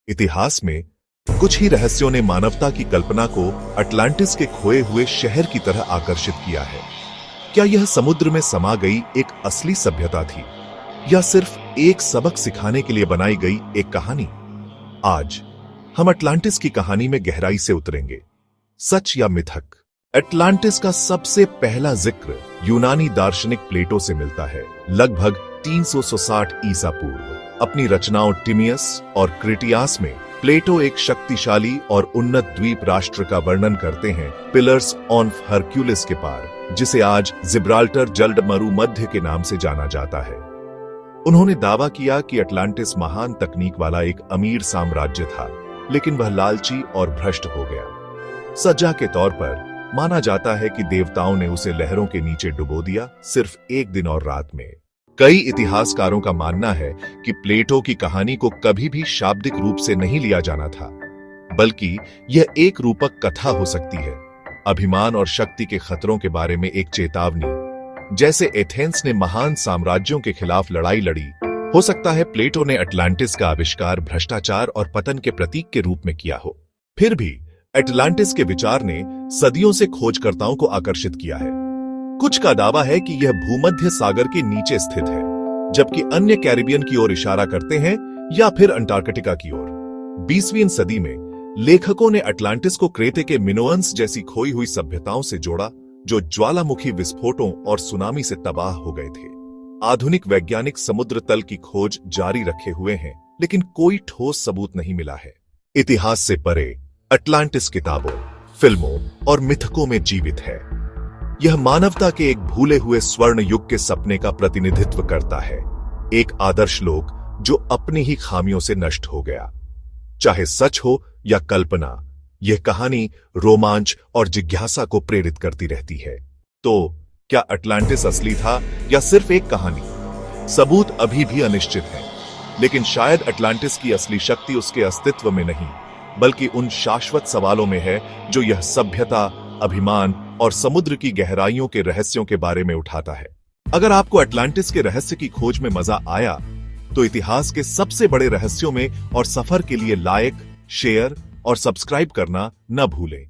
इतिहास में कुछ ही रहस्यों ने मानवता की कल्पना को अटलांटिस के खोए हुए शहर की तरह आकर्षित किया है। क्या यह समुद्र में समा गई एक असली सभ्यता थी या सिर्फ एक सबक सिखाने के लिए बनाई गई एक कहानी? आज हम अटलांटिस की कहानी में गहराई से उतरेंगे। सच या मिथक? अटलांटिस का सबसे पहला जिक्र यूनानी दार्शनिक प्लेटो से मिलता है, लगभग 360 ईसा पूर्व। अपनी रचनाओं टिमियस और क्रिटियास में प्लेटो एक शक्तिशाली और उन्नत द्वीप राष्ट्र का वर्णन करते हैं, पिलर्स ऑन हरक्यूलिस के पार, जिसे आज जिब्राल्टर जलमरु मध्य के नाम से जाना जाता है। उन्होंने दावा किया कि अटलांटिस महान तकनीक वाला एक अमीर साम्राज्य था, लेकिन वह लालची और भ्रष्ट हो गया। सजा के तौर पर माना जाता है कि देवताओं ने उसे लहरों के नीचे डुबो दिया, सिर्फ एक दिन और रात में। कई इतिहासकारों का मानना है कि प्लेटो की कहानी को कभी भी शाब्दिक रूप से नहीं लिया जाना था, बल्कि यह एक रूपक कथा हो सकती है, अभिमान और शक्ति के खतरों के बारे में एक चेतावनी। जैसे एथेंस ने महान साम्राज्यों के खिलाफ लड़ाई लड़ी, हो सकता है प्लेटो ने अटलांटिस का आविष्कार भ्रष्टाचार और पतन के प्रतीक के रूप में किया हो। फिर भी अटलांटिस के विचार ने सदियों से खोजकर्ताओं को आकर्षित किया है। कुछ का दावा है कि यह भूमध्य सागर के नीचे स्थित है, जबकि अन्य कैरिबियन की ओर इशारा करते हैं या फिर अंटार्कटिका की ओर। 20वीं सदी में लेखकों ने अटलांटिस को क्रेते के मिनोअन्स जैसी खोई हुई सभ्यताओं से जोड़ा, जो ज्वालामुखी विस्फोटों और सुनामी से तबाह हो गए थे। आधुनिक वैज्ञानिक समुद्र तल की खोज जारी रखे हुए हैं, लेकिन कोई ठोस सबूत नहीं मिला है। इतिहास से परे अटलांटिस किताबों, फिल्मों और मिथकों में जीवित है। यह मानवता के एक भूले हुए स्वर्ण युग के सपने का प्रतिनिधित्व करता है, एक आदर्श लोक जो अपनी ही खामियों से नष्ट हो गया। चाहे सच हो या कल्पना, यह कहानी रोमांच और जिज्ञासा को प्रेरित करती रहती है। तो क्या अटलांटिस असली था या सिर्फ एक कहानी? सबूत अभी भी अनिश्चित है, लेकिन शायद अटलांटिस की असली शक्ति उसके अस्तित्व में नहीं, बल्कि उन शाश्वत सवालों में है जो यह सभ्यता, अभिमान और समुद्र की गहराइयों के रहस्यों के बारे में उठाता है। अगर आपको अटलांटिस के रहस्य की खोज में मजा आया, तो इतिहास के सबसे बड़े रहस्यों में और सफर के लिए लाइक, शेयर और सब्सक्राइब करना न भूलें।